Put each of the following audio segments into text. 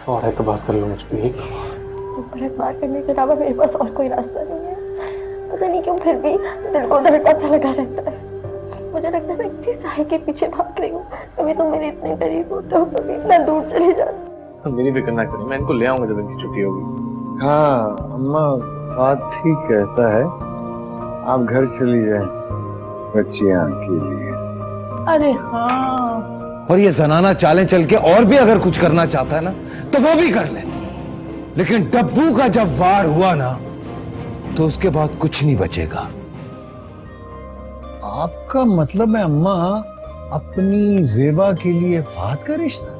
और है तो बात कर लो मुझ पे एक। तुम पर एतबार करने के अलावा मेरे पास और कोई रास्ता नहीं है। पता नहीं क्यों फिर भी दिल को धड़का सा लगा रहता है। मुझे लगता है मैं किसी साए के पीछे भाग रही हूँ। कभी तुम मेरे इतने करीब होते हो, कभी इतना दूर चले जाते। मेरी फिक्र ना करें, मैं इनको ले आऊंगा जब इनकी छुट्टी होगी। हाँ अम्मा बात ठीक कहता है, आप घर चली जाएं बच्चियां के लिए। अरे हाँ, और ये जनाना चालें चल के और भी अगर कुछ करना चाहता है ना तो वो भी कर ले, लेकिन डब्बू का जब वार हुआ ना तो उसके बाद कुछ नहीं बचेगा। आपका मतलब है अम्मा अपनी जेबा के लिए फात का रिश्ता?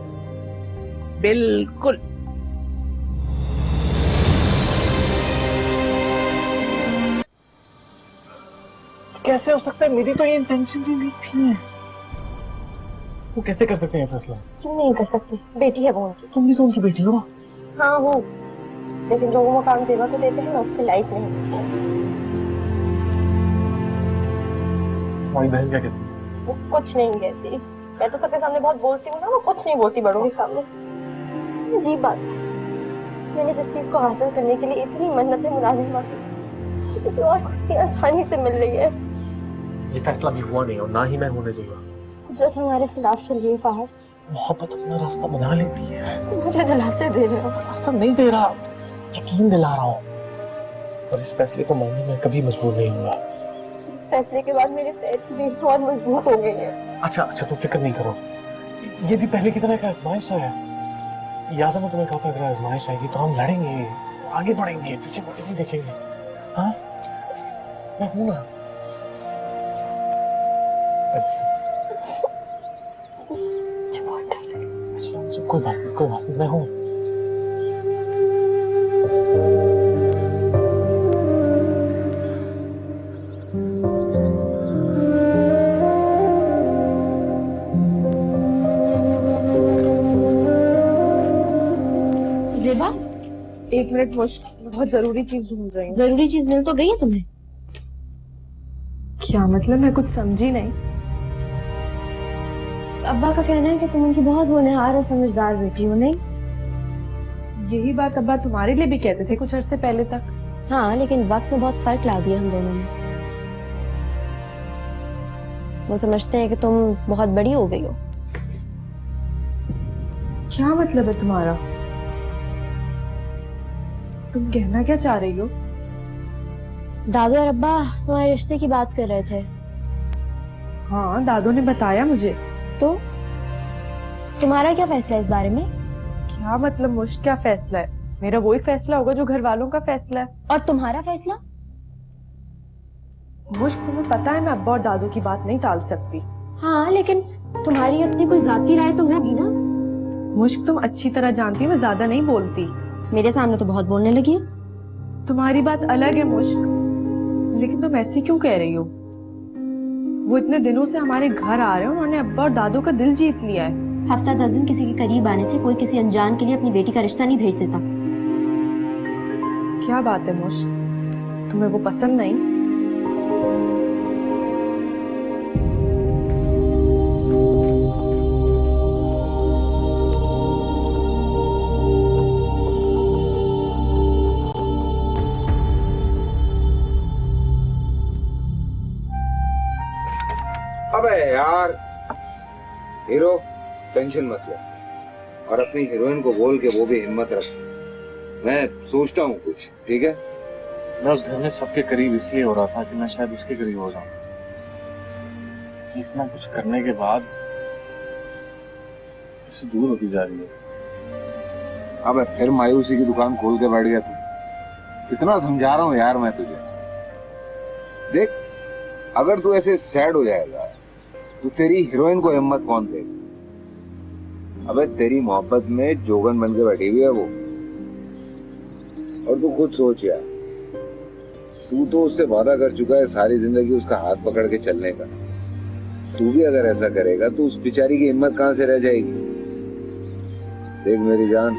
बिल्कुल। कैसे हो सकता है? मेरी तो ये इंटेंशन ही नहीं थी। वो कैसे कर सकते हैं फैसला? क्यों नहीं कर सकती? बेटी है वो उनकी। तुम भी तो उनकी बेटी हो। हाँ हूँ, लेकिन जो वो काम जेबा को देते हैं ना उसके लायक नहीं। हमारी बहन क्या कहती है? वो कुछ नहीं कहती। मैं तो सबके सामने बहुत बोलती हूँ ना, वो कुछ नहीं बोलती बड़ों के सामने। अजीब बात है, मैंने जिस चीज को हासिल करने के लिए इतनी मन्नतें मुरादें मांगी, किसी और को इतनी आसानी से मिल रही है। ये फैसला भी हुआ नहीं और ना ही मैं होने दूंगा। कुदरत हमारे खिलाफ चल रही है फाहद। मोहब्बत अपना रास्ता बना लेती है। मुझे दिलासे दे रहे हो। रास्ता नहीं दे रहा, यकीन दिला रहा हूँ। और इस फैसले को मानने में कभी मजबूर नहीं होगा। इस फैसले के बाद मेरे फैसले और मजबूत हो गए हैं। अच्छा तुम फिक्र नहीं करो, ये भी पहले की तरह एक आजमाइश है। याद है मैं तुम्हें कहा था अगर आजमाइश आएगी तो हम लड़ेंगे, आगे बढ़ेंगे, पीछे मुड़ के नहीं देखेंगे। हाँ मैं हूं ना। अच्छा कोई बात नहीं, कोई बात नहीं, मैं हूं। जेबा, एक मिनट, बहुत जरूरी चीज ढूंढ रही हूँ। जरूरी चीज मिल तो गई है तुम्हें? क्या मतलब? मैं कुछ समझी नहीं। अब्बा का कहना है कि तुम उनकी बहुत होनहार और समझदार बेटी हो, नहीं? यही बात अब्बा तुम्हारे लिए भी कहते थे कुछ अरसे पहले तक। हाँ, लेकिन वक्त में बहुत फर्क ला दिया हम दोनों ने। वो समझते हैं कि तुम बहुत बड़ी हो गई हो। क्या मतलब है तुम्हारा? तुम कहना क्या चाह रही हो? दादू और अब्बा तुम्हारे रिश्ते की बात कर रहे थे। हाँ, दादू ने बताया मुझे। तो तुम्हारा क्या फैसला है इस बारे में? क्या मतलब मुश्किल क्या फैसला है? मेरा वही फैसला होगा जो घर वालों का फैसला है। और तुम्हारा फैसला? मुश्किल तुम्हें पता है मैं अब्बा और दादू की बात नहीं टाल सकती। हाँ, लेकिन तुम्हारी अपनी कोई जाती राय तो होगी ना? मुश्किल तुम अच्छी तरह जानती हो मैं ज्यादा नहीं बोलती। मेरे सामने तो बहुत बोलने लगी हो। तुम्हारी बात अलग है मुश्क, लेकिन तुम ऐसी क्यों कह रही हो? वो इतने दिनों से हमारे घर आ रहे हैं, उन्होंने अब्बा और दादू का दिल जीत लिया है। हफ्ता 10 दिन किसी के करीब आने से कोई किसी अनजान के लिए अपनी बेटी का रिश्ता नहीं भेज देता। क्या बात है मुश्क, तुम्हें वो पसंद नहीं? अबे यार हीरो, टेंशन मत ले और अपनी हीरोइन को बोल के वो भी हिम्मत रख। मैं सोचता हूँ कुछ, ठीक है? मैं उस घर में सबके करीब इसलिए हो रहा था कि मैं शायद उसके करीब हो जाऊं। इतना कुछ करने के बाद उससे दूर होती जा रही है। अबे फिर मायूसी की दुकान खोल के बैठ गया तू। कितना समझा रहा हूँ यार मैं तुझे। देख, अगर तू ऐसे सैड हो जाएगा तो तेरी हीरोइन को हिम्मत कौन देगा? अबे तेरी मोहब्बत में जोगन बन के बैठी हुई है वो। और तू खुद सोच यार, तू तो उससे वादा कर चुका है सारी जिंदगी उसका हाथ पकड़ के चलने का। तू भी अगर ऐसा करेगा तो उस बेचारी की हिम्मत कहां से रह जाएगी? देख मेरी जान,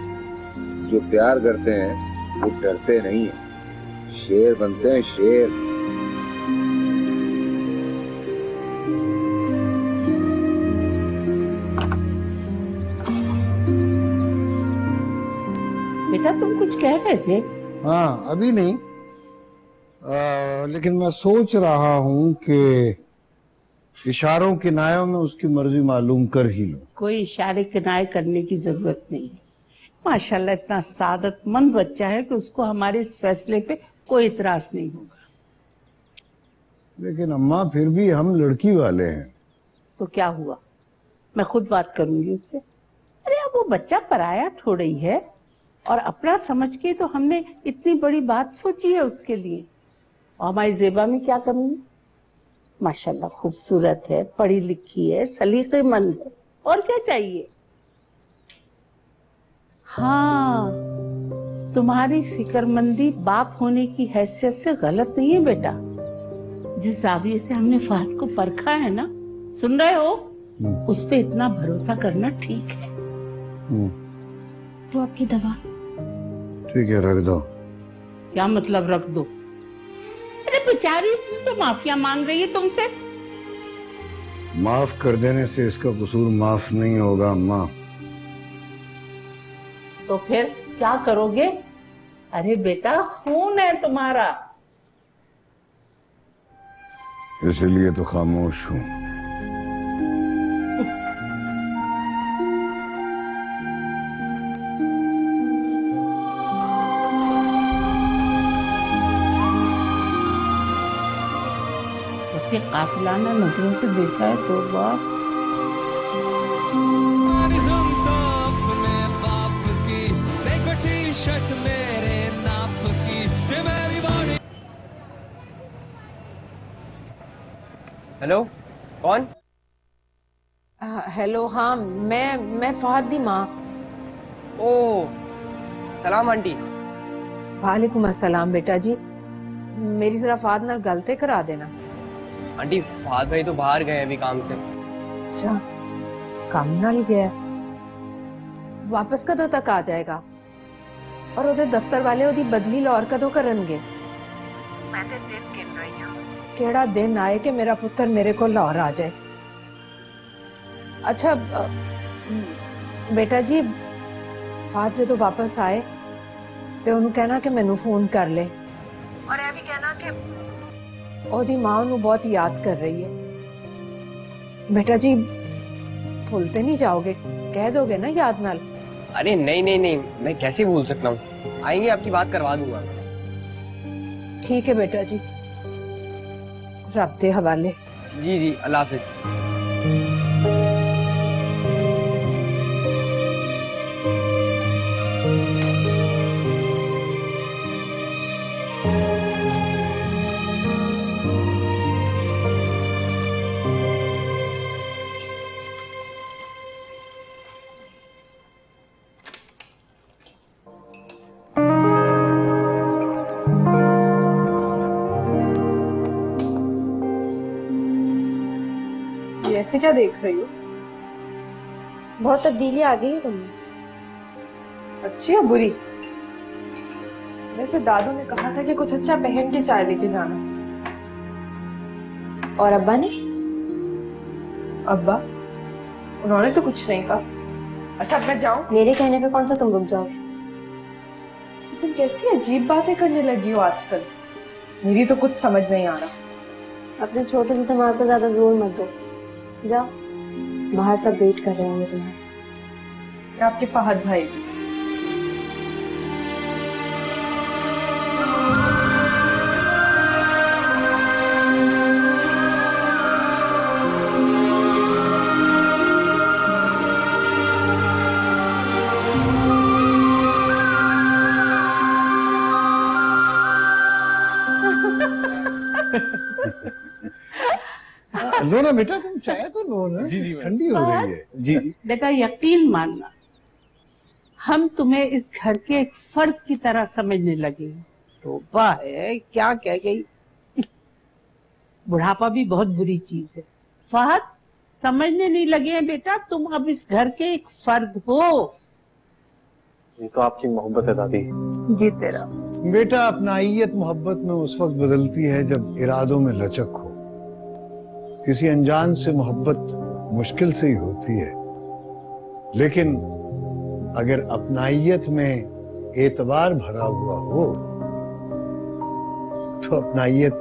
जो प्यार करते हैं वो डरते नहीं है, शेर बनते हैं शेर। कुछ कह रहे थे? हाँ, अभी नहीं। लेकिन मैं सोच रहा हूँ कि इशारों किनायों में उसकी मर्जी मालूम कर ही लूं। कोई इशारे किनारे करने की जरूरत नहीं है। माशाल्लाह इतना सादतमंद बच्चा है कि उसको हमारे इस फैसले पे कोई इतराज नहीं होगा। लेकिन अम्मा, फिर भी हम लड़की वाले हैं। तो क्या हुआ, मैं खुद बात करूंगी उससे। अरे अब वो बच्चा पराया थोड़ा ही है, और अपना समझ के तो हमने इतनी बड़ी बात सोची है उसके लिए। और हमारी जेबा में क्या कमी है? माशाल्लाह खूबसूरत है, पढ़ी लिखी है, सलीकेमंद है, और क्या चाहिए। हाँ, तुम्हारी फिक्रमंदी बाप होने की हैसियत से गलत नहीं है बेटा। जिस जाविये से हमने फहद को परखा है ना, सुन रहे हो, उस पे इतना भरोसा करना ठीक है। वो आपकी दवा। ठीक है, रख दो। क्या मतलब रख दो? अरे बेचारी तो माफिया मांग रही है तुमसे। माफ कर देने से इसका कसूर माफ नहीं होगा अम्मा। तो फिर क्या करोगे? अरे बेटा, खून है तुम्हारा। इसीलिए तो खामोश हूँ। ऐसे कातिलाना नजरों से देखा है तो बाप। हेलो, कौन? हेलो, हाँ मैं फहद दी माँ। ओ, सलाम आंटी। वालेकुम अस्सलाम बेटा जी। मेरी जरा फहद नाल गलते करा देना। आंटी, फहद भाई तो बाहर गए अभी काम से। अच्छा, काम नाल गया, वापस कदों तक आ जाएगा? और ओदे दफ्तर वाले ओदी बदली लाहौर कदों करनगे? मैं ते दिन गिन रही हूं, केड़ा दिन आए कि मेरा पुत्र मेरे को लाहौर आ जाए। अच्छा बेटा जी, फहद जो वापस आए तो उन्होंने कहना कि मैनू फोन कर ले, और यह भी कहना कि ओदी मां उन्हें बहुत याद कर रही है। बेटा जी, भूलते नहीं जाओगे? कह दोगे ना याद नाल? अरे नहीं नहीं नहीं, मैं कैसे भूल सकता हूँ। आएंगे, आपकी बात करवा दूंगा। ठीक है बेटा जी, रब दे हवाले। जी जी, अल्लाह हाफिज। ऐसे क्या देख रही हो? बहुत तब्दीली आ गई है तुम्हें। अच्छी या बुरी? वैसे दादू ने कहा था कि कुछ अच्छा पहन के चाय लेके जाना। और अब्बा ने? अब्बा? उन्होंने तो कुछ नहीं कहा। अच्छा, अब मैं जाऊं? मेरे कहने पे कौन सा तुम रुक जाओगे? तुम कैसी अजीब बातें करने लगी हो आजकल। मेरी तो कुछ समझ नहीं आ रहा। अपने छोटे से दिमाग को ज्यादा जोर मत दो। जाओ, बाहर सब वेट कर रहे होंगे तुम्हें। आपके फहद भाई भी। लो ना बेटा, तुम चाय तो लो ना। जी जी, ठंडी हो रही है। जी जी। बेटा यकीन मानना, हम तुम्हें इस घर के एक फर्द की तरह समझने लगे हैं। तौबा है, क्या कह गई। बुढ़ापा भी बहुत बुरी चीज है। फहद, समझने नहीं लगे हैं बेटा, तुम अब इस घर के एक फर्द हो। ये तो आपकी मोहब्बत है दादी। जी तेरा। बेटा, अपनाइयत मोहब्बत में उस वक्त बदलती है जब इरादों में लचक हो। किसी अनजान से मोहब्बत मुश्किल से ही होती है, लेकिन अगर अपनाइयत में एतबार भरा हुआ हो तो अपनाइयत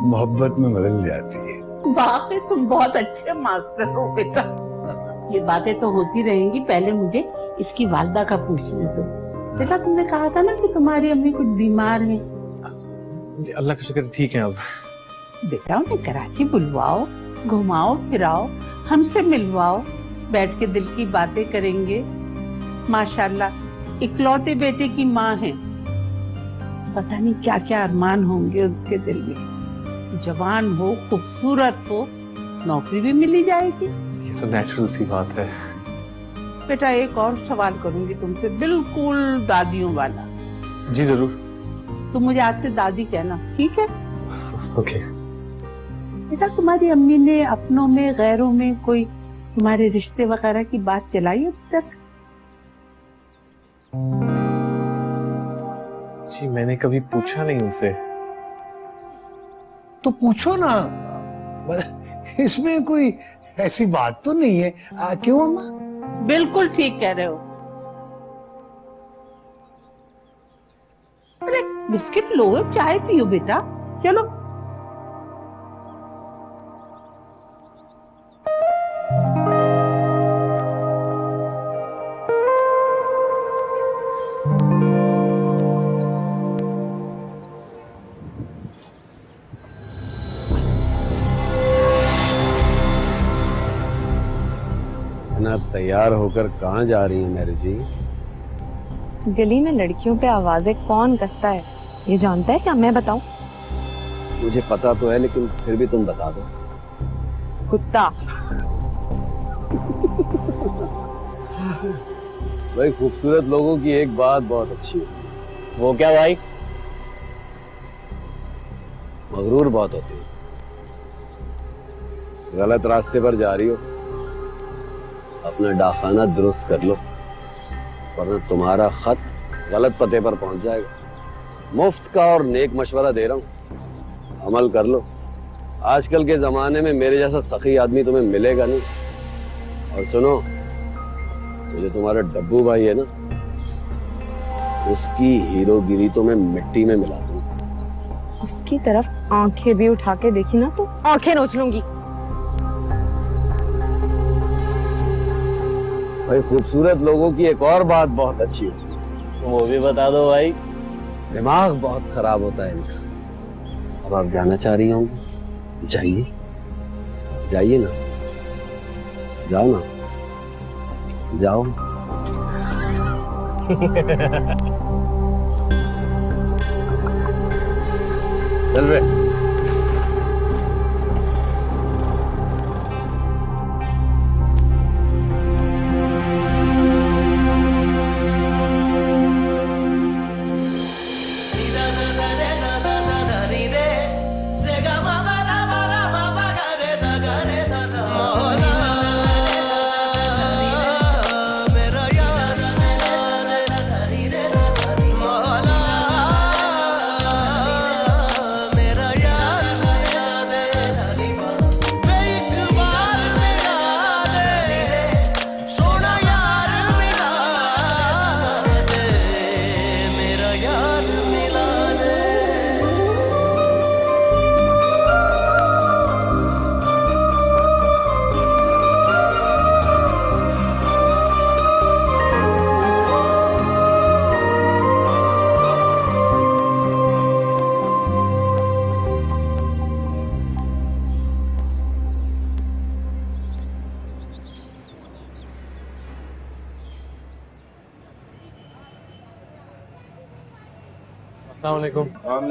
मोहब्बत में बदल जाती है। वाकई तुम बहुत अच्छे मास्टर हो बेटा। ये बातें तो होती रहेंगी, पहले मुझे इसकी वालदा का पूछने दो। बेटा तुमने कहा था ना कि तुम्हारी अम्मी कुछ बीमार है। अल्लाह का शुक्र ठीक है अब। बेटा उन्हें कराची बुलवाओ, घुमाओ फिराओ, हमसे मिलवाओ, बैठ के दिल की बातें करेंगे। माशाल्लाह इकलौते बेटे की माँ है, पता नहीं क्या क्या अरमान होंगे उसके दिल में। जवान हो, खूबसूरत हो, नौकरी भी मिली जाएगी। ये तो नेचुरल सी बात है। बेटा एक और सवाल करूंगी तुमसे, बिल्कुल दादियों वाला। जी जरूर। तुम मुझे आज से दादी कहना, ठीक है? ओके। बेटा तुम्हारी अम्मी ने अपनों में गैरों में कोई तुम्हारे रिश्ते वगैरह की बात चलाई अब तक? जी मैंने कभी पूछा नहीं उनसे। तो पूछो ना, इसमें कोई ऐसी बात तो नहीं है। क्यों अम्मा? बिल्कुल ठीक कह रहे हो। अरे बिस्किट लो, चाय पियो बेटा, चलो। ना तैयार होकर कहाँ जा रही है मेरी जी? गली में लड़कियों पे आवाजें कौन कसता है ये जानता है क्या? मैं बताऊं? मुझे पता तो है, लेकिन फिर भी तुम बता दो। कुत्ता। भाई खूबसूरत लोगों की एक बात बहुत अच्छी है। वो क्या भाई? मगरूर बहुत होती है। गलत रास्ते पर जा रही हो, अपना डाखाना दुरुस्त कर लो, वरना तुम्हारा खत गलत पते पर पहुंच जाएगा। मुफ्त का और नेक मशवरा दे रहा हूं, अमल कर लो। आजकल के जमाने में मेरे जैसा सखी आदमी तुम्हें मिलेगा नहीं। और सुनो, मुझे तुम्हारा डब्बू भाई है ना, उसकी हीरोगिरी तो मैं मिट्टी में मिला दूंगा। उसकी तरफ आंखें भी उठा के देखी ना तो आंखें नोच लूंगी। भाई खूबसूरत लोगों की एक और बात बहुत अच्छी होती है। वो भी बता दो भाई। दिमाग बहुत खराब होता है इनका। अब आप जाना चाह रही होंगी, जाइए जाइए ना, जाओ ना, जाओ। चल रहे।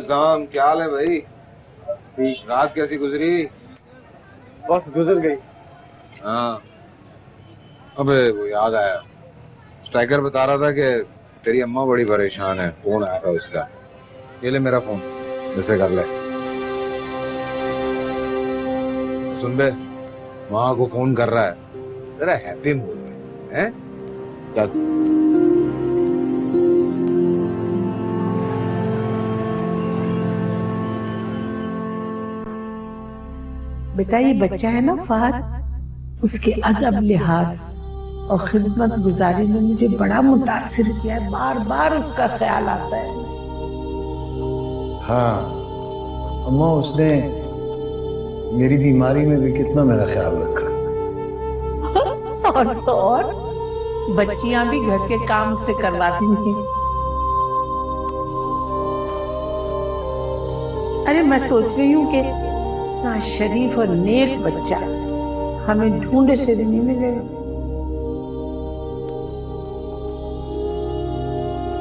अस्सलाम, क्या हाल है भाई? रात कैसी गुजरी? बस गुजर गई। हाँ, अबे वो याद आया, स्ट्राइकर बता रहा था कि तेरी अम्मा बड़ी परेशान है, फोन आया था उसका। ये ले मेरा फोन, जैसे कर ले। सुन बे, माँ को फोन कर रहा है, जरा हैप्पी मूड है। चल। बेटा ये बच्चा है ना फहद, उसके अदब लिहाज और खिदमत गुजारी ने मुझे बड़ा मुतासिर किया है। बार बार उसका ख्याल आता है। हाँ अम्मा, उसने मेरी बीमारी में भी कितना मेरा ख्याल रखा। और तो और बच्चियां भी घर के काम से करवाती हैं। अरे मैं सोच रही हूँ कि इतना शरीफ और नेक बच्चा हमें ढूंढे से भी नहीं मिलेगा।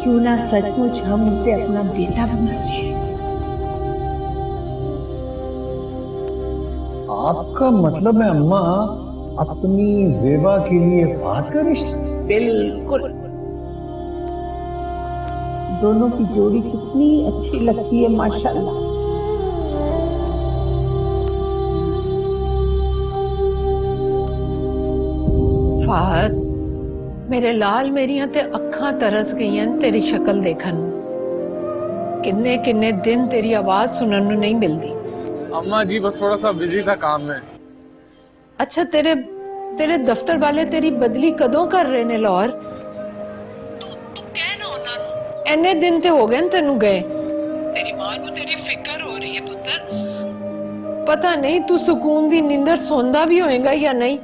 क्यों ना सचमुच हम उसे अपना बेटा बना लें। आपका मतलब है अम्मा, अपनी जेबा के लिए फात का रिश्ता? बिल्कुल। दोनों की जोड़ी कितनी अच्छी लगती है माशाल्लाह। फात, मेरे लाल मेरियां ते अखां तरस गईयां तेरी शक्ल देखन। किन्ने किन्ने दिन तेरी आवाज सुनन नूं नहीं मिलती। अम्मा जी बस थोड़ा सा बिजी था काम में। अच्छा तेरे तेरे दफ्तर वाले तेरी बदली कदों कर रहे ने लाहौर? तू कह ना उन्हां नूं इन्ने दिन ते हो गए न तेनू गए। तेरी मां नूं तेरी फिक्र हो रही है पुत्तर। पता नहीं तू सुकून दी नींदर सोंदा भी होएगा या नहीं।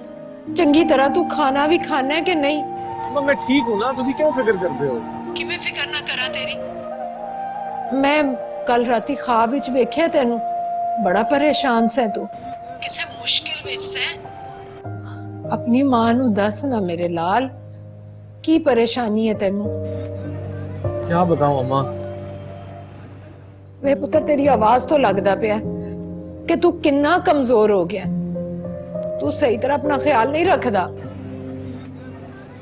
चंगी तरह तू खाना भी खाना है कि नहीं? अम्मा मैं ठीक हूँ ना, तुसी क्यों फिक्र करते हो? किवें फिक्र ना करा तेरी। मैं कल राती ख्वाब विच वेख्या तेनू बड़ा परेशान से तू, किसे मुश्किल विच से। अपनी मां नू दस ना मेरे लाल, की परेशानी है तेनू? क्या बताऊं अम्मा? वे पुत्र तेरी आवाज तो लगदा पिया कि तू कितना कमजोर हो गया। तू सही तरह अपना ख्याल नहीं रखदा।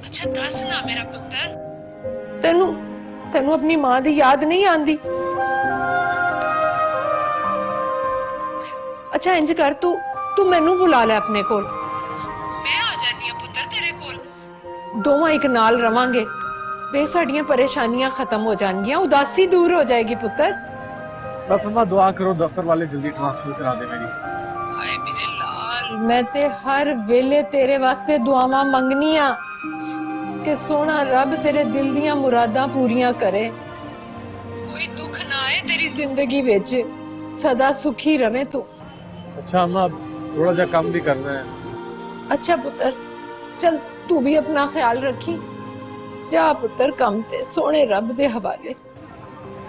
अच्छा दस ना मेरा पुत्र, तेनू तेनू अपनी मां दी याद नहीं आंदी? अच्छा इंज कर, तू मैनू बुला ले अपने कोल, मैं आ जानी हां पुत्र तेरे कोल। दोवां एक नाल रवांगे, वे साडियां परेशानियां खत्म हो जाएंगियां, उदासी दूर हो जाएगी पुत्र। बस अम्मा दुआ करो दफ्तर वाले जल्दी ट्रांसफर करा दे मेरी। हाय मेरे लाल, मैं ते हर वेले तेरे वास्ते दुआवां मंगनियां कि सोना रब तेरे दिल दियां मुरादां पूरियां करे। कोई दुख ना आए तेरी जिंदगी विच, सदा सुखी रवे तू। अच्छा अम्मा थोड़ा जा काम भी करना है। अच्छा पुत्र चल तू भी अपना ख्याल रखी। जा पुत्र कम ते सोने रब दे हवाले।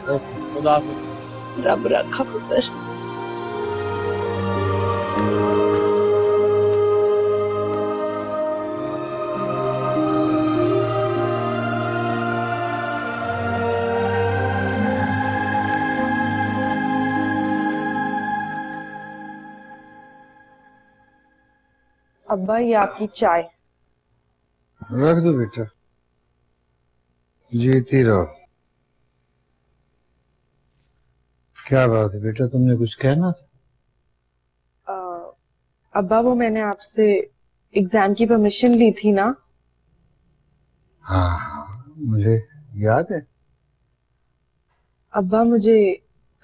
खुदा हाफिज। रब रखा पुत्र। अब्बा ये आपकी चाय। रख दो बेटा, जीती रहो। क्या बात है बेटा, तुमने कुछ कहना था? अब्बा वो मैंने आपसे एग्जाम की परमिशन ली थी ना? हाँ हाँ मुझे याद है। अब्बा मुझे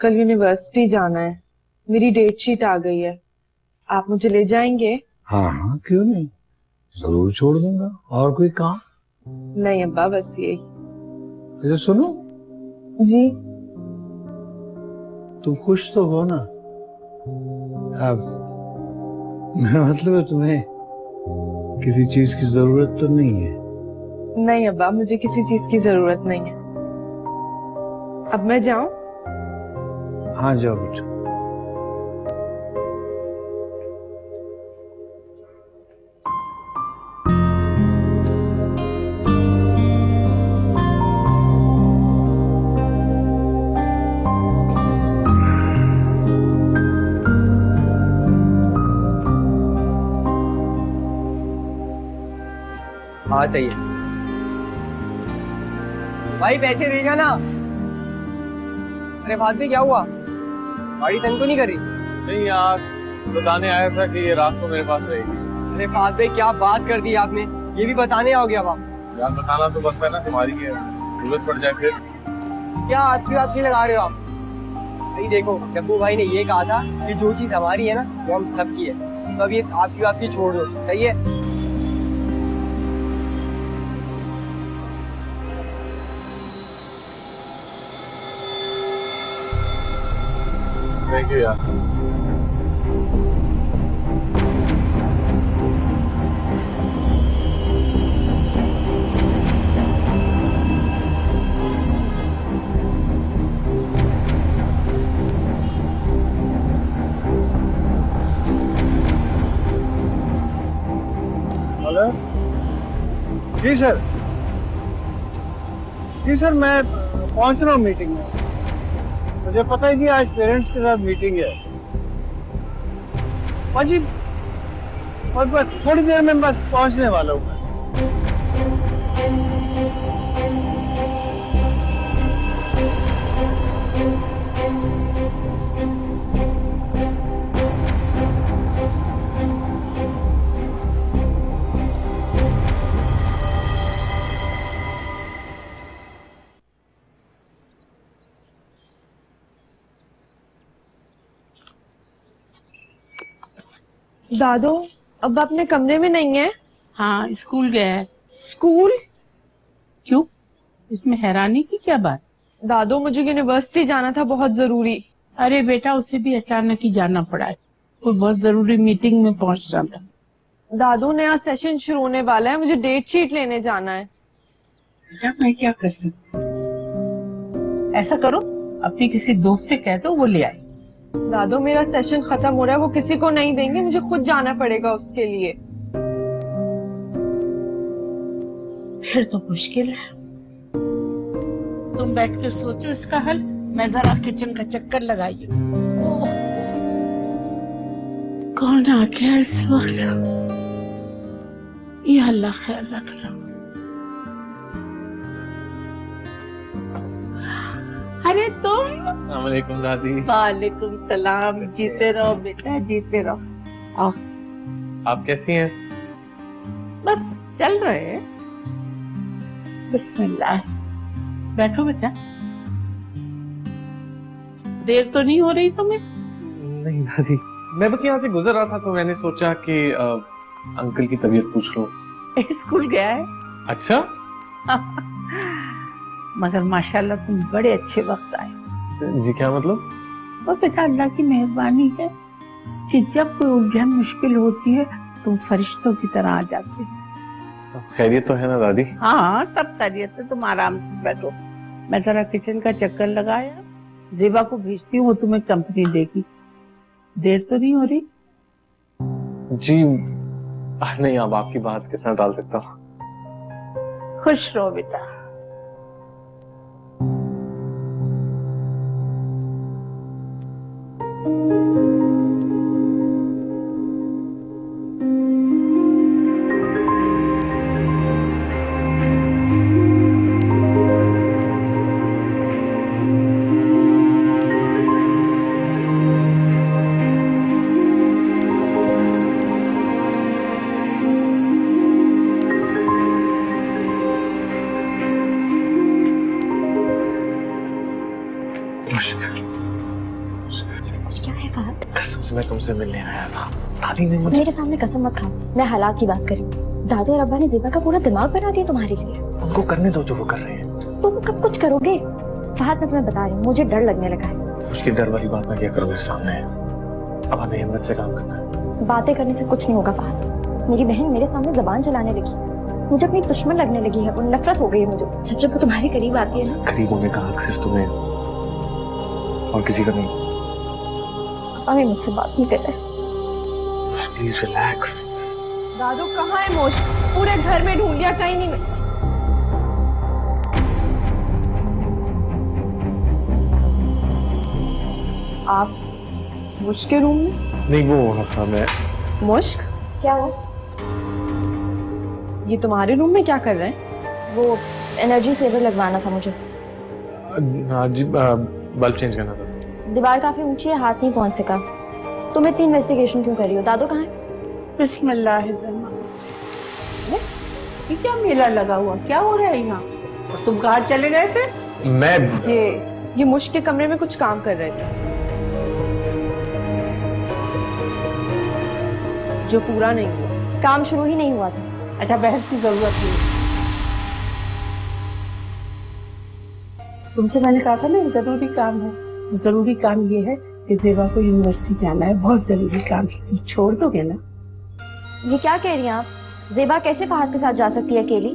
कल यूनिवर्सिटी जाना है, मेरी डेट शीट आ गई है, आप मुझे ले जाएंगे? हाँ हाँ क्यों नहीं, जरूर छोड़ दूंगा। और कोई काम? नहीं अब्बा बस यही। अच्छा सुनो जी। तुम खुश तो हो ना? अब मेरा मतलब है तुम्हें किसी चीज की जरूरत तो नहीं है? नहीं अब्बा मुझे किसी चीज की जरूरत नहीं है। अब मैं जाऊं? हाँ जाओ बेटा। हाँ सही है भाई, पैसे दे जाना। अरे फात में क्या हुआ, गाड़ी तंग तो नहीं करी? नहीं यार, बताने आया था कि ये रात को मेरे पास रहेगी। अरे फात भाई क्या बात कर दी आपने, ये भी बताने आओगे अब आप? यार बताना तो बनता है ना, तुम्हारी है, जरूरत पड़ जाए फिर। क्या आपकी बात नहीं लगा रहे हो आप? नहीं देखो, डब्बू भाई ने ये कहा था कि जो चीज हमारी है ना वो हम सबकी है, तो अब ये आपकी बात की छोड़ दो, सही है? थैंक यू यार। हेलो जी सर। जी सर, मैं पहुंच रहा हूँ मीटिंग में। मुझे पता है जी आज पेरेंट्स के साथ मीटिंग है। हाँ जी, और बस थोड़ी देर में बस पहुंचने वाला हूँ मैं। दादू अब अपने कमरे में नहीं है। हाँ, स्कूल गया है। स्कूल? क्यों, इसमें हैरानी की क्या बात? दादू मुझे यूनिवर्सिटी जाना था, बहुत जरूरी। अरे बेटा, उसे भी अचानक ही जाना पड़ा है, कोई बहुत जरूरी मीटिंग में पहुंचना था। दादू नया सेशन शुरू होने वाला है, मुझे डेट शीट लेने जाना है। बेटा मैं क्या कर सकती हूँ? ऐसा करो, अपनी किसी दोस्त से कह दो, वो ले आए। दादू मेरा सेशन खत्म हो रहा है, वो किसी को नहीं देंगे, मुझे खुद जाना पड़ेगा उसके लिए। फिर तो मुश्किल है। तुम बैठ के सोचो इसका हल, मैं जरा किचन का चक्कर लगाई हूँ। कौन आ गया इस वक्त? या अल्लाह खैर रखना। अरे तुम? अस्सलाम वालेकुम दादी। वालेकुम सलाम। जीते रहो बेटा, जीते रहो। आओ। आप कैसी हैं? बस चल रहे हैं। बिस्मिल्लाह। बैठो बेटा। देर तो नहीं हो रही तुम्हें? नहीं दादी, मैं बस यहाँ से गुजर रहा था तो मैंने सोचा कि अंकल की तबीयत पूछ लो। स्कूल गया है। अच्छा? मगर माशाल्लाह तुम बड़े अच्छे वक्त आए। जी क्या मतलब? वो बेटा अल्लाह की मेहरबानी है कि जब कोई उलझन मुश्किल होती है तुम फरिश्तों की तरह आ जाते हो। सब खैरियत तो है ना दादी? हाँ सब खैरियत है, तुम आराम से बैठो। मैं जरा किचन का चक्कर लगाया, जेबा को भेजती हूँ, वो तुम्हें कंपनी देगी। देर तो नहीं हो रही? जी नहीं, अब आपकी बात किस तरह डाल सकता हूँ। खुश रहो बेटा। कुछ क्या है फहद? कसम से मैं तुमसे मिलने आया था। दादी ने मुझे। मेरे सामने कसम मत खाओ, मैं हालात की बात कर रही हूँ। दादू और अब्बा ने ज़ेबा का पूरा दिमाग बना दिया तुम्हारे लिए। उनको करने दो जो वो कर रहे हैं। तुम कब कुछ करोगे? फहद मैं तुम्हें बता रही हूँ, मुझे डर लगने लगा है। उसकी डर वाली बात ना क्या करो मेरे सामने। अब हमें हिम्मत से काम करना है। बातें करने से कुछ नहीं होगा फहद। मेरी बहन मेरे सामने जबान चलाने लगी, मुझे अपनी दुश्मन लगने लगी है, वो नफरत हो गई है मुझे। जब वो तुम्हारे करीब आती है ना। करीब होने का हक सिर्फ तुम्हें और किसी का नहीं। अभी मुझसे बात नहीं कर रहे। Please relax. दादू कहाँ है मोश? पूरे घर में ढूंढ लिया, कहीं नहीं मिला। आप मुश्क के रूम में? नहीं वो हाँ मैं। मुश्क? क्या हुआ? ये तुम्हारे रूम में क्या कर रहे हैं? वो एनर्जी सेवर लगवाना था मुझे। हाँ जी, बल्ब चेंज करना था। दीवार काफी ऊंची है, हाथ नहीं पहुंच सका। तुम इतनी इन्वेस्टिगेशन क्यों कर रही हो? दादू कहाँ है? बिस्मिल्लाह। ये क्या मेला लगा हुआ, क्या हो रहा है यहाँ? और तुम कहाँ चले गए थे? मैं ये मुश्क के कमरे में कुछ काम कर रहे थे जो पूरा नहीं हुआ। काम शुरू ही नहीं हुआ था। अच्छा बहस की जरूरत नहीं। तुमसे मैंने कहा था ना जरूरी काम है। जरूरी काम ये है कि जेबा को यूनिवर्सिटी जाना है, बहुत जरूरी काम से। तुम छोड़ दोगे ना? ये क्या कह रही हैं आप? जेबा कैसे फहद के साथ जा सकती है अकेली?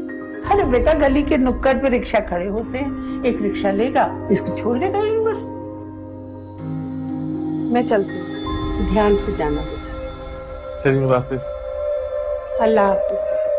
अरे बेटा, गली के नुक्कड़ पे रिक्शा खड़े होते हैं, एक रिक्शा लेगा, इसको छोड़ देगा यूनिवर्सिटी। मैं चलती हूँ। ध्यान से जाना बेटा। चलिए वापस। अल्लाह हाफिज।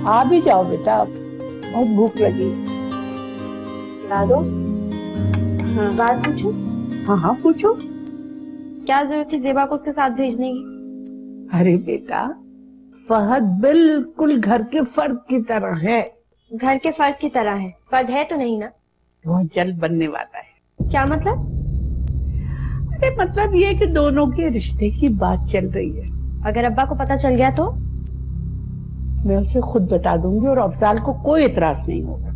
आ भी जाओ बेटा, बहुत भूख लगी। दादो, हाँ बात पूछूं? हाँ हाँ पूछो। क्या जरूरत थी जेबा को उसके साथ भेजने की? अरे बेटा, फहद बिल्कुल घर के फर्द की तरह है। घर के फर्द की तरह है? फर्द है तो नहीं ना? बहुत जल्द बनने वाला है। क्या मतलब? अरे मतलब ये कि दोनों के रिश्ते की बात चल रही है। अगर अब्बा को पता चल गया तो? मैं उसे खुद बता दूंगी और अफजाल को कोई एतराज नहीं होगा।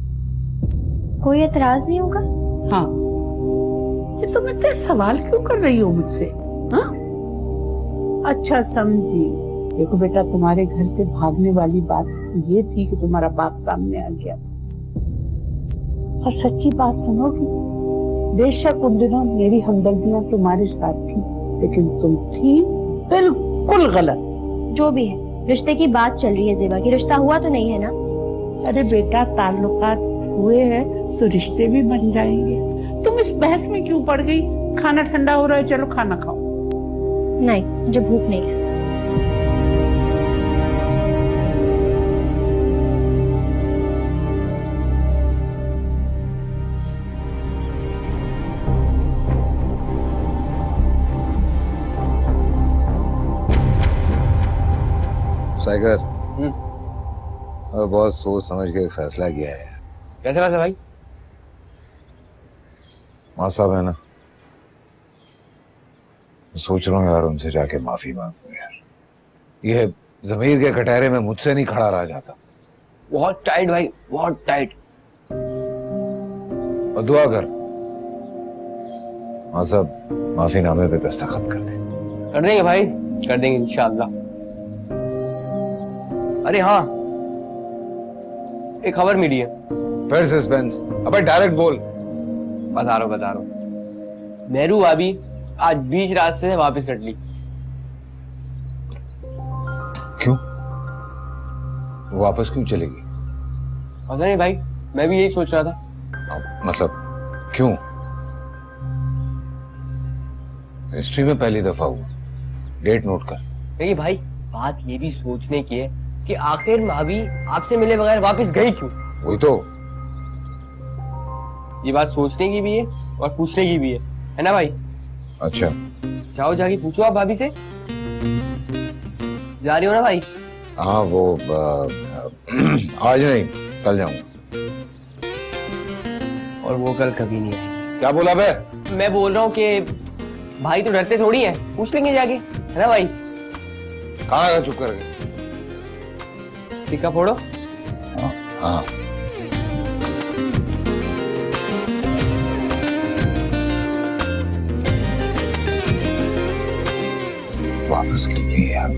कोई एतराज नहीं होगा? हाँ। ये तुम इतने सवाल क्यों कर रही हो मुझसे? हाँ? अच्छा समझी। देखो बेटा, तुम्हारे घर से भागने वाली बात ये थी कि तुम्हारा बाप सामने आ गया। और सच्ची बात सुनोगी, बेशक उन दिनों मेरी हमदर्दियां तुम्हारे साथ थी, लेकिन तुम थी बिल्कुल गलत। जो भी है, रिश्ते की बात चल रही है जेबा की। रिश्ता हुआ तो नहीं है ना? अरे बेटा, ताल्लुकात हुए हैं तो रिश्ते भी बन जाएंगे। तुम इस बहस में क्यों पड़ गई? खाना ठंडा हो रहा है, चलो खाना खाओ। नहीं, मुझे भूख नहीं है। साइगर, अब बहुत सोच समझ के एक फैसला किया है। कैसे बात है भाई? माँ साहब है ना, सोच रहा हूँ यार उनसे जाके माफी मांगू यार। ये जमीर के कटहरे में मुझसे नहीं खड़ा रहा जाता। बहुत टाइट भाई, बहुत टाइट। और दुआ कर माँ साहब माफीनामे पे दस्तखत कर दे। कर देंगे भाई, कर देंगे इंशाअल्लाह। अरे हाँ, एक खबर मिली है। फिर सस्पेंस? अबे डायरेक्ट बोल। बता रहा हूँ। मेहरू भाभी आज बीच रास्ते से वापस कट ली। क्यों? वो वापस क्यों चलेगी? पता नहीं भाई, मैं भी यही सोच रहा था। मतलब क्यों? हिस्ट्री में पहली दफा हुआ। डेट नोट कर। नहीं भाई, बात ये भी सोचने की है कि आखिर भाभी आपसे मिले बगैर वापस गई क्यों? वही तो। ये बात सोचने की भी है और पूछने की भी है ना भाई? अच्छा, जाओ जाके पूछो आप भाभी से। जा रही हो ना भाई? हाँ वो आज नहीं, कल जाऊंगा। और वो कल कभी नहीं आएगी। क्या बोला बे? मैं बोल रहा हूँ कि भाई तो डरते थोड़ी हैं, पूछ लेंगे जाके, है ना भाई? कहाँ गया चुप करके? सिक्का फोड़ो। हाँ, वापस क्यों नहीं यार?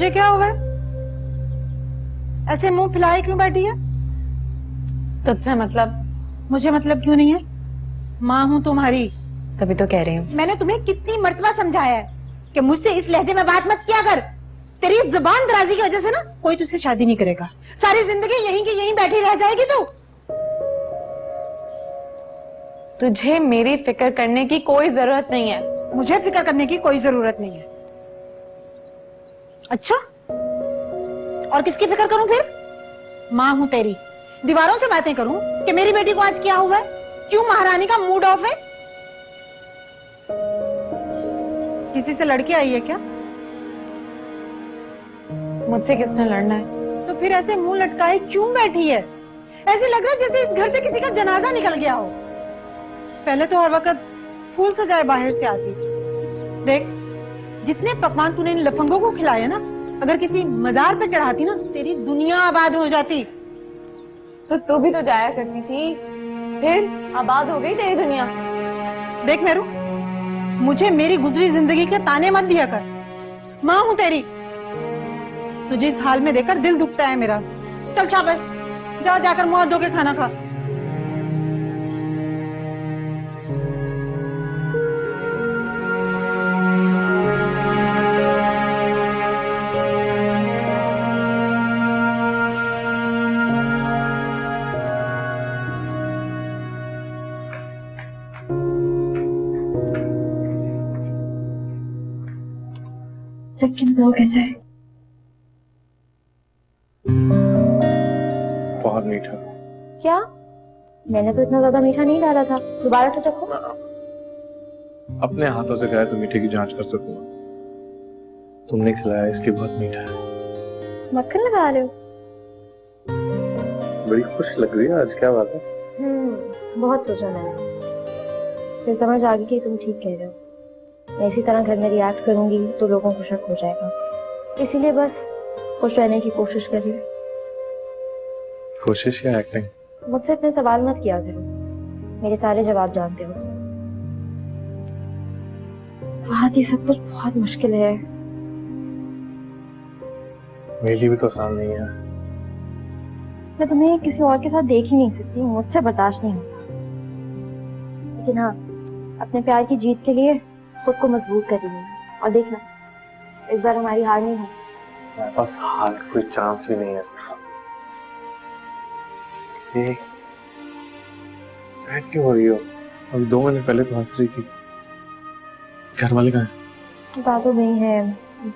तुझे क्या हुआ है? ऐसे मुंह फुलाए क्यों बैठी है? तुझसे मतलब? मुझे मतलब क्यों नहीं है? माँ हूँ तुम्हारी। तभी तो कह रही हूँ। मैंने तुम्हें कितनी मर्तबा समझाया है कि मुझसे इस लहजे में बात मत किया कर। तेरी इस जुबान दराजी की वजह से ना कोई तुझसे शादी नहीं करेगा। सारी जिंदगी यहीं की यहीं बैठी रह जाएगी तू। तुझे मेरी फिक्र करने की कोई जरूरत नहीं है। मुझे फिक्र करने की कोई जरूरत नहीं है। अच्छा, और किसकी फिक्र करूं फिर? माँ हूं तेरी, दीवारों से बातें करूं कि मेरी बेटी को आज क्या हुआ है, क्यों महारानी का मूड ऑफ है? किसी से लड़के आई है क्या? मुझसे किसने लड़ना है? तो फिर ऐसे मुंह लटकाए क्यों बैठी है? ऐसे लग रहा है जैसे इस घर से किसी का जनाजा निकल गया हो। पहले तो हर वक्त फूल सजाए बाहर से आती थी। देख, जितने पकवान तूने इन लफंगों को खिलाए ना, अगर किसी मजार पे चढ़ाती ना, तेरी दुनिया आबाद हो जाती। तो तू भी तो जाया करती थी, फिर आबाद हो गई तेरी दुनिया। देख मेरू, मुझे मेरी गुजरी जिंदगी के ताने मत दिया कर। माँ हूं तेरी। तुझे इस हाल में देखकर दिल दुखता है मेरा। चल शाबाश, जा जाकर मुंह धो के खाना खा। चिकन वो कैसा है? बहुत मीठा। क्या? मैंने तो इतना ज्यादा मीठा नहीं डाला था। दोबारा तो चखो। अपने हाथों से खाया तो मीठे की जांच कर सकूंगा। तुमने खिलाया इसलिए बहुत मीठा है। मक्खन लगा रहे हो? बड़ी खुश लग रही है आज, क्या बात है? बहुत सोचा मैंने, फिर समझ आ गई कि तुम ठीक कह रहे हो। मैं इसी तरह घर में रिएक्ट करूंगी तो लोगों को शक हो जाएगा, इसीलिए बस खुश रहने की कोशिश कर रही हूँ। कोशिश या एक्टिंग? मुझसे इतने सवाल मत किया करो, मेरे सारे जवाब जानते हो। बहुत ही सब कुछ बहुत मुश्किल है। मेरे लिए भी तो आसान नहीं है। मैं तुम्हें किसी और के साथ देख ही नहीं सकती, मुझसे बर्दाश्त नहीं होता। लेकिन हाँ, अपने प्यार की जीत के लिए खुद को मजबूत कर रही हूँ। और देखना, इस बार हमारी हार नहीं है। मेरे पास हार का कोई चांस भी नहीं है इसका। ये सैड क्यों हो रही हो? अभी 2 मिनट पहले तो हंस रही थी। घर वाले कहाँ हैं? दादू गई है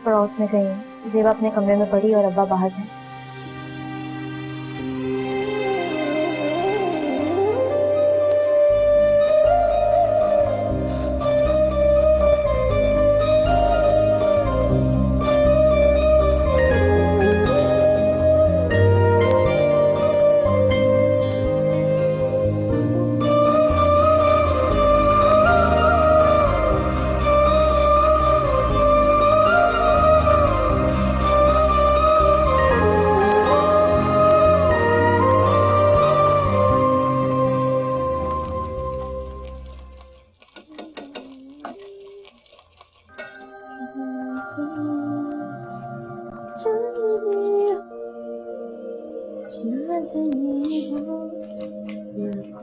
पड़ोस में गई, जेबा अपने कमरे में पड़ी और अब्बा बाहर है।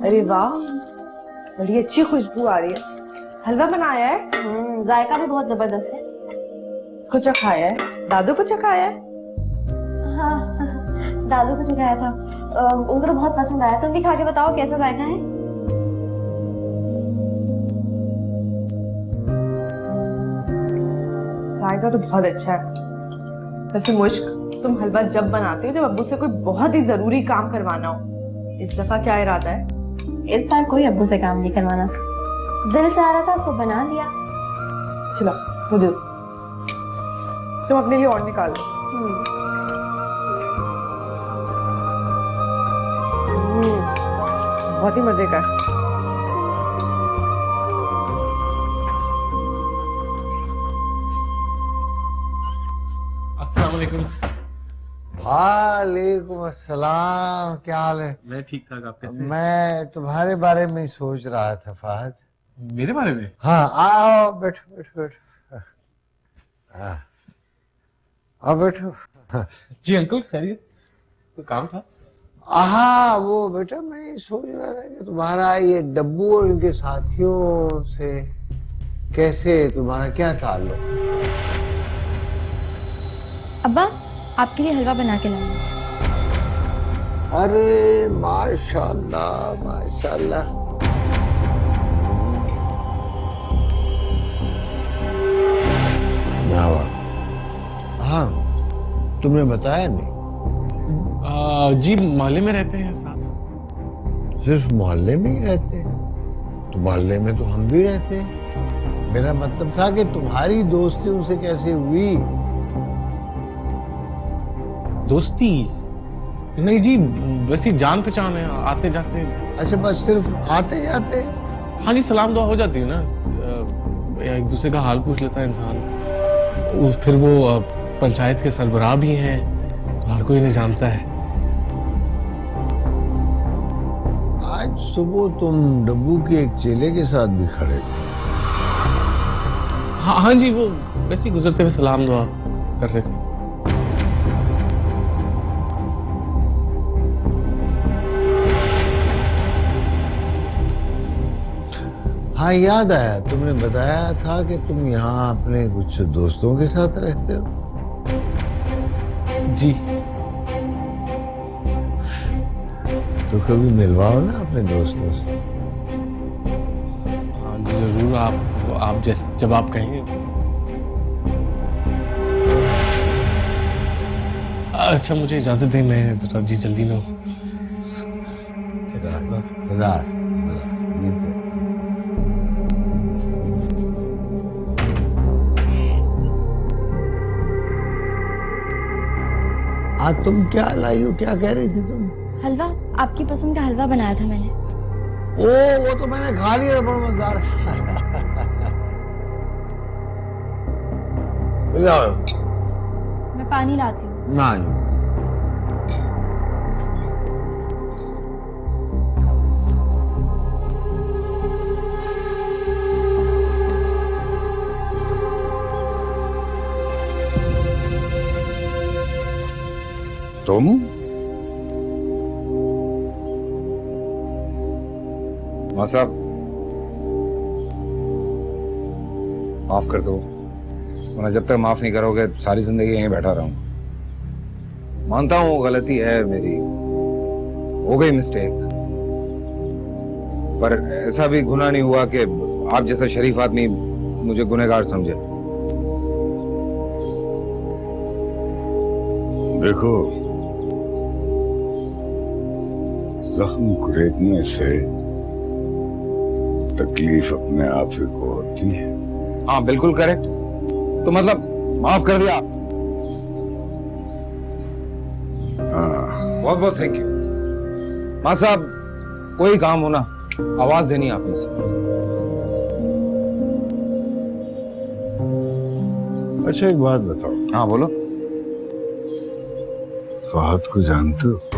अरे वाह, बड़ी अच्छी खुशबू आ रही है। हलवा बनाया है? जायका भी बहुत जबरदस्त है। इसको चखाया है? दादू को चखाया है? हाँ, दादू को चखाया था। उनको तो बहुत पसंद आया। तुम भी खा के बताओ कैसा जायका है। जायका तो बहुत अच्छा है। वैसे मुश्क, तुम हलवा जब बनाते हो जब अब्बू से कोई बहुत ही जरूरी काम करवाना हो। इस दफा क्या इरादा है? इस बार कोई अब्बू से काम नहीं करवाना, दिल चाह रहा था तो बना लिया। चलो मुझे तुम अपने लिए और निकाल लो। बहुत ही मजे का। अस्सलाम वालेकुम। वालेकुम अस्सलाम, क्या हाल है? मैं ठीक ठाक, आप कैसे? मैं तुम्हारे बारे में ही सोच रहा था फहद। मेरे बारे में? हाँ, आओ बैठो बैठो बैठो। हाँ, अब बैठो। जी अंकल खैरियत, कोई काम था? हाँ वो बेटा मैं सोच रहा था कि तुम्हारा ये डब्बू और इनके साथियों से कैसे तुम्हारा क्या ताल्लुक? अब्बा आपके लिए हलवा बना के लाऊंगी। अरे माशाल्लाह माशाल्लाह। हाँ तुमने बताया नहीं? जी मोहल्ले में रहते हैं साथ। सिर्फ मोहल्ले में ही रहते हैं? तो मोहल्ले में तो हम भी रहते हैं। मेरा मतलब था कि तुम्हारी दोस्ती उनसे कैसे हुई? दोस्ती नहीं जी, वैसी जान पहचान है, आते जाते। अच्छा बस सिर्फ आते जाते? हाँ जी, सलाम दुआ हो जाती है ना, एक दूसरे का हाल पूछ लेता है इंसान। फिर वो पंचायत के सरबराह भी हैं, तो हर कोई इन्हें जानता है। आज सुबह तुम डब्बू के एक चेले के साथ भी खड़े थे। हाँ जी, वो वैसे ही गुजरते हुए सलाम दुआ कर रहे थे। हाँ याद आया, तुमने बताया था कि तुम यहाँ अपने कुछ दोस्तों के साथ रहते हो। जी। तो कभी मिलवाओ ना अपने दोस्तों से। हाँ जी जरूर, आप जब आप कहें। अच्छा मुझे इजाजत दें, मैं जरा जी जल्दी में हूँ। आज तुम क्या लाई हो, क्या कह रही थी तुम? हलवा, आपकी पसंद का हलवा बनाया था मैंने। ओ वो तो मैंने खा लिया, बड़ा मजेदार था। मैं पानी लाती हूँ। ना तुम? मां साहब माफ कर दो, वरना जब तक माफ नहीं करोगे सारी जिंदगी यहीं बैठा रहूंगा। मानता हूँ गलती है मेरी, हो गई मिस्टेक, पर ऐसा भी गुनाह नहीं हुआ कि आप जैसा शरीफ आदमी मुझे गुनहगार समझे। देखो, जख्म कुरेदने से तकलीफ अपने आप ही को होती है। हाँ बिल्कुल करेक्ट, तो मतलब माफ कर दिया आप? हाँ बहुत बहुत थैंक यू। मां साहब कोई काम हो ना, आवाज देनी आपने से। अच्छा एक बात बताओ। हाँ बोलो। फहद को जानते हो?